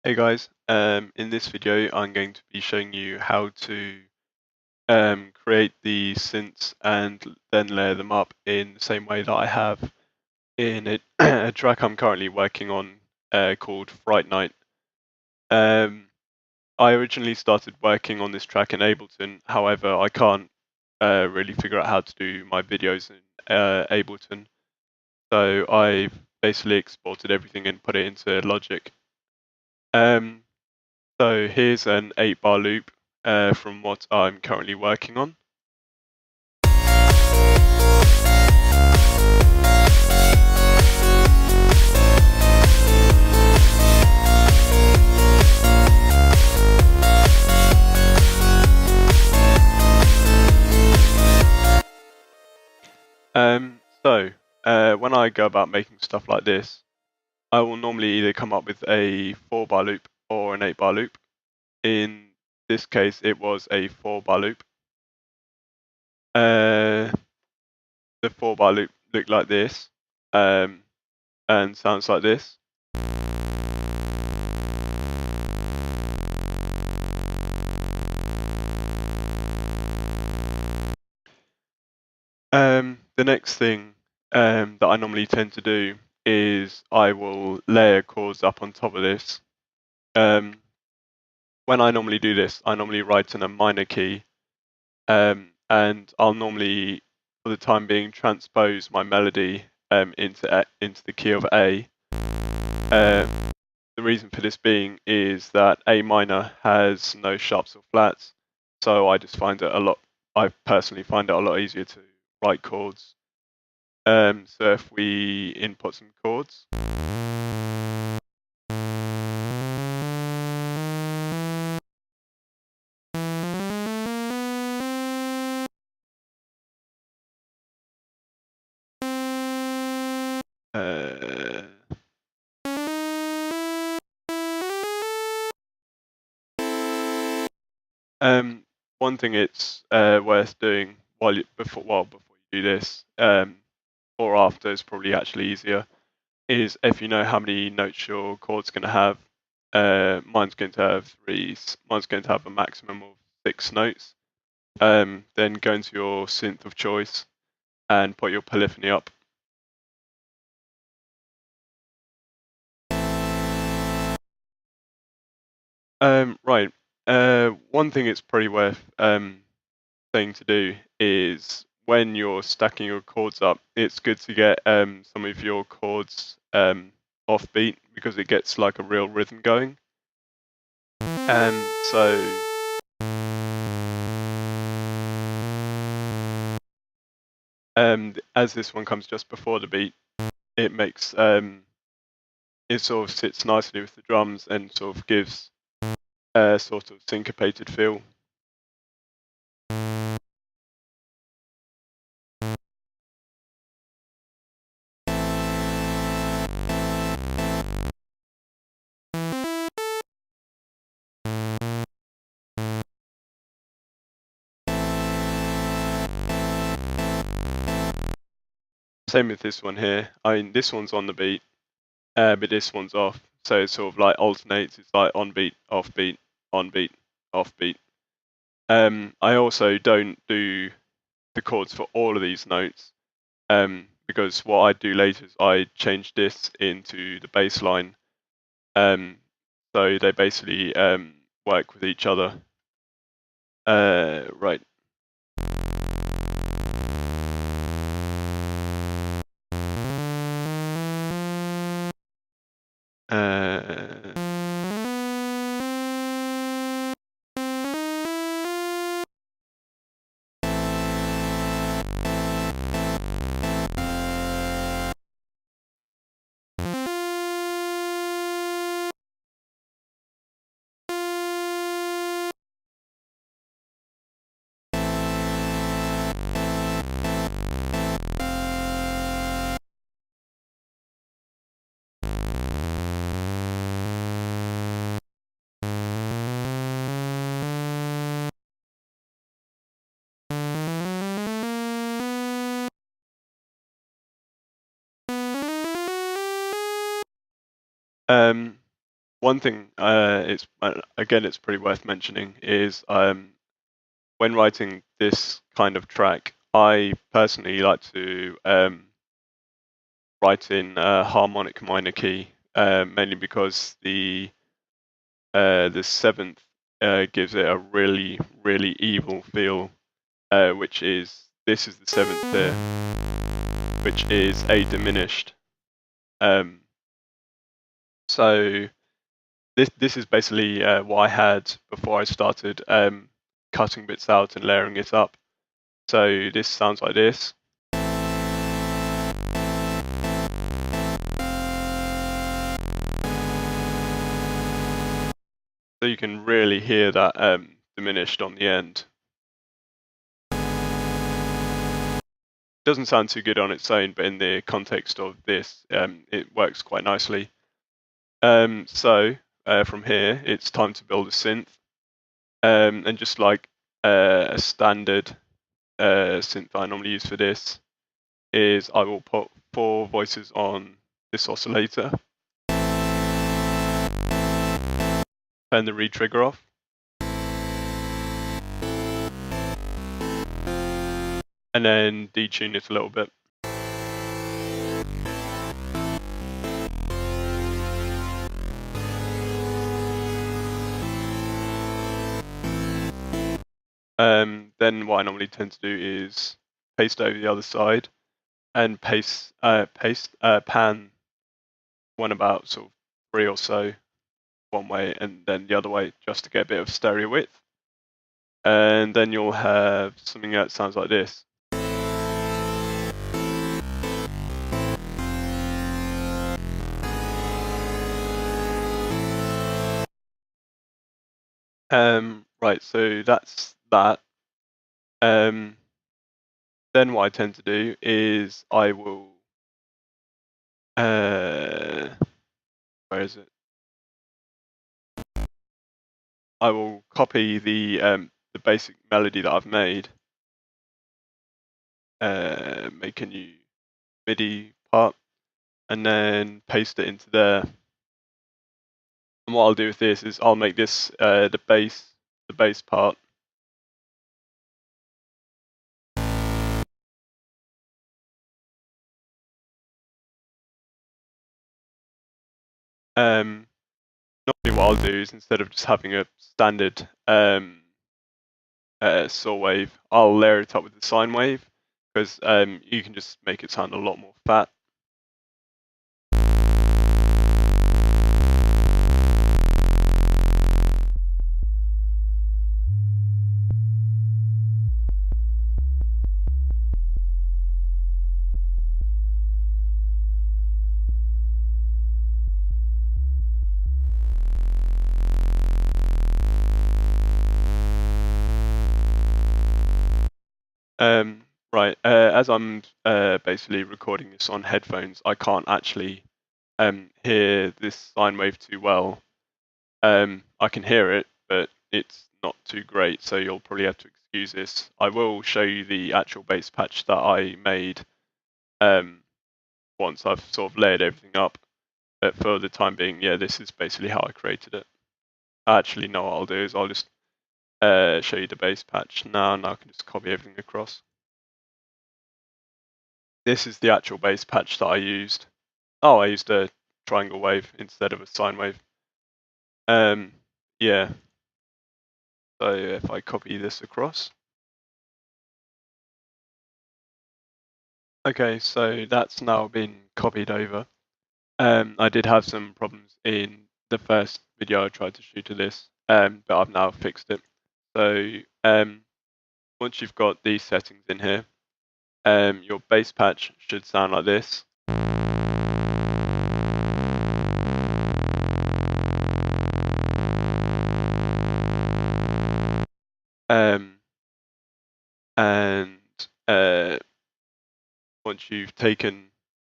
Hey guys, in this video I'm going to be showing you how to create the synths and then layer them up in the same way that I have in a track I'm currently working on called Fright Night. Um, I originally started working on this track in Ableton, however I can't really figure out how to do my videos in Ableton, so I basically exported everything and put it into Logic. Um, So here's an 8-bar loop from what I'm currently working on. When I go about making stuff like this, I will normally either come up with a 4-bar loop or an 8-bar loop. In this case, it was a 4-bar loop. The 4-bar loop looked like this and sounds like this. The next thing that I normally tend to do is I will layer chords up on top of this. When I normally do this, I normally write in a minor key, and I'll normally, for the time being, transpose my melody into the key of A. The reason for this being is that A minor has no sharps or flats, so I personally find it a lot easier to write chords. So if we input some chords. Uh, One thing it's worth doing before you do this, or after is probably actually easier, is if you know how many notes your chord's going to have. Mine's going to have 3. Mine's going to have a maximum of 6 notes. Then go into your synth of choice and put your polyphony up. Right. One thing it's probably worth thing to do is when you're stacking your chords up, it's good to get some of your chords off beat because it gets like a real rhythm going. So as this one comes just before the beat, it makes it sort of sits nicely with the drums and sort of gives a sort of syncopated feel. Same with this one here. I mean, this one's on the beat, but this one's off. So it sort of like alternates. It's like on beat, off beat, on beat, off beat. I also don't do the chords for all of these notes because what I do later is I change this into the bass line. So they basically work with each other. Right. one thing, it's pretty worth mentioning is when writing this kind of track, I personally like to write in harmonic minor key, mainly because the seventh gives it a really, really evil feel, this is the seventh here, which is A diminished. So this is basically what I had before I started cutting bits out and layering it up. So this sounds like this. So you can really hear that diminished on the end. Doesn't sound too good on its own, but in the context of this, it works quite nicely. So from here, it's time to build a synth, and just like a standard synth I normally use for this is I will put 4 voices on this oscillator, turn the reed trigger off, and then detune it a little bit. Then what I normally tend to do is paste over the other side and pan one about sort of 3 or so one way and then the other way just to get a bit of stereo width. And then you'll have something that sounds like this. Right, so that's that. Then what I tend to do is I will, where is it? I will copy the basic melody that I've made, make a new MIDI part, and then paste it into there. And what I'll do with this is I'll make this the bass part. Normally what I'll do is instead of just having a standard saw wave, I'll layer it up with the sine wave because you can just make it sound a lot more fat. Right, as I'm basically recording this on headphones, I can't actually hear this sine wave too well. I can hear it, but it's not too great, so you'll probably have to excuse this. I will show you the actual bass patch that I made once I've sort of layered everything up. But for the time being, yeah, this is basically how I created it. Actually, no, what I'll do is I'll just show you the bass patch now, and I can just copy everything across. This is the actual bass patch that I used. Oh, I used a triangle wave instead of a sine wave. Yeah. So if I copy this across. Okay, so that's now been copied over. I did have some problems in the first video I tried to shoot to this, but I've now fixed it. So once you've got these settings in here, your bass patch should sound like this. And once you've taken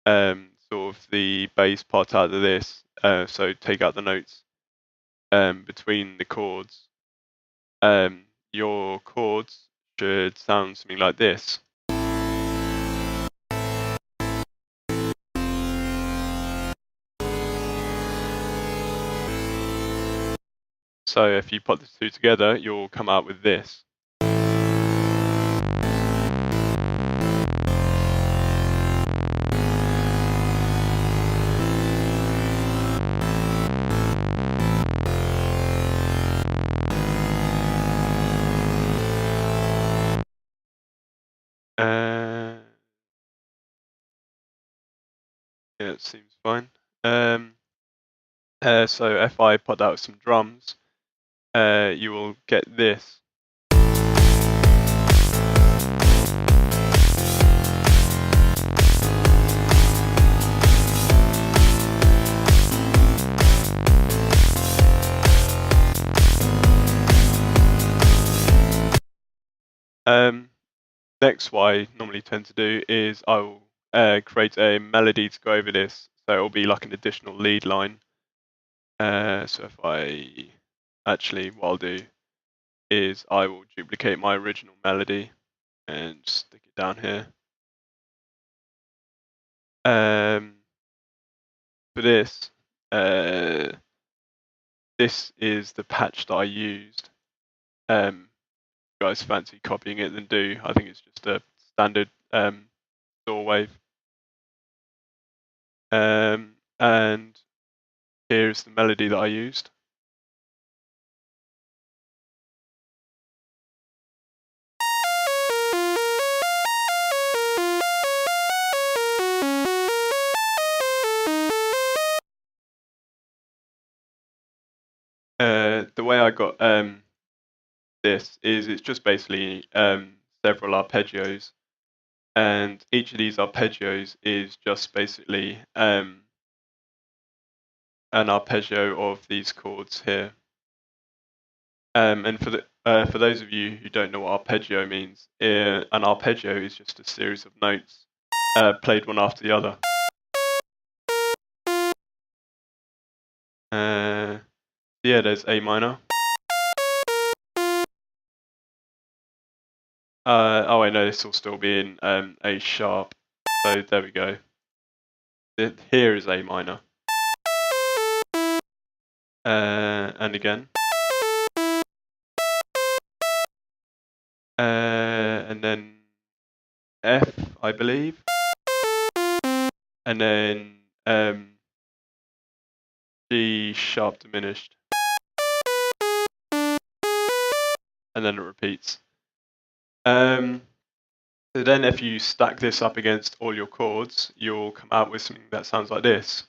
sort of the bass part out of this, so take out the notes between the chords, your chords should sound something like this. So if you put the two together, you'll come out with this. Yeah, it seems fine. So if I put out some drums, you will get this. Next, what I normally tend to do is I will create a melody to go over this, so it will be like an additional lead line. So if what I'll do is I will duplicate my original melody and stick it down here. For this, this is the patch that I used. If you guys fancy copying it, then do. I think it's just a standard saw wave. And here's the melody that I used. The way I got this is it's just basically several arpeggios, and each of these arpeggios is just basically an arpeggio of these chords here. And for those of you who don't know what arpeggio means, an arpeggio is just a series of notes played one after the other. Yeah, there's A minor. Oh, I know this will still be in A sharp. So there we go. Here is A minor. And again. And then F, I believe. And then G sharp diminished. And then it repeats. So then if you stack this up against all your chords, you'll come out with something that sounds like this.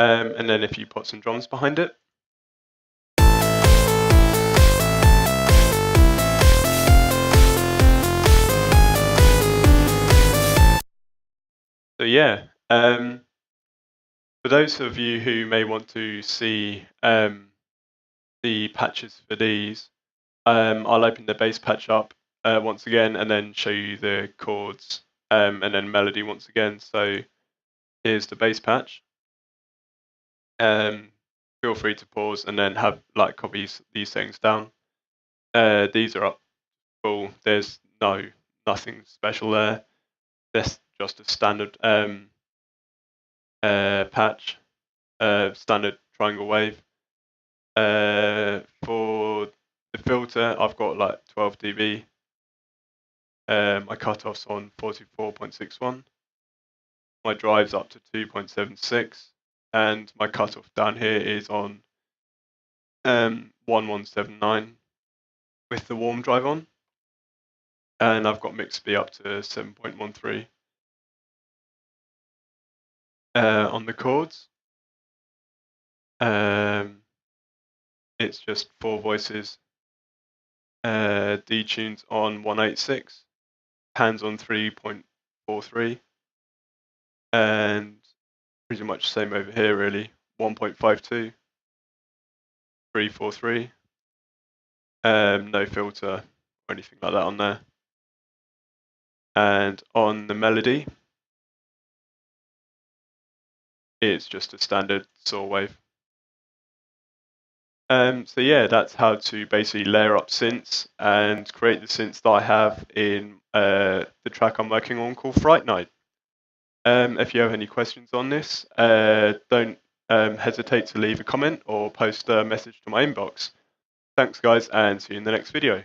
And then if you put some drums behind it. So yeah, for those of you who may want to see the patches for these, I'll open the bass patch up once again and then show you the chords and then melody once again. So here's the bass patch. Feel free to pause and then have copy these things down. These are up full. There's nothing special there. That's just a standard patch, standard triangle wave. For the filter, I've got like 12 dB. My cutoff's on 44.61. My drive's up to 2.76, and my cutoff down here is on 1179 with the warm drive on, and I've got mix B up to 7.13. On the chords, it's just 4 voices. D tunes on 186, hands on 3.43, and pretty much the same over here really, 1.52, 343, no filter or anything like that on there. And on the melody, it's just a standard saw wave. So yeah, that's how to basically layer up synths and create the synths that I have in the track I'm working on called Fright Night. If you have any questions on this, don't hesitate to leave a comment or post a message to my inbox. Thanks guys, and see you in the next video.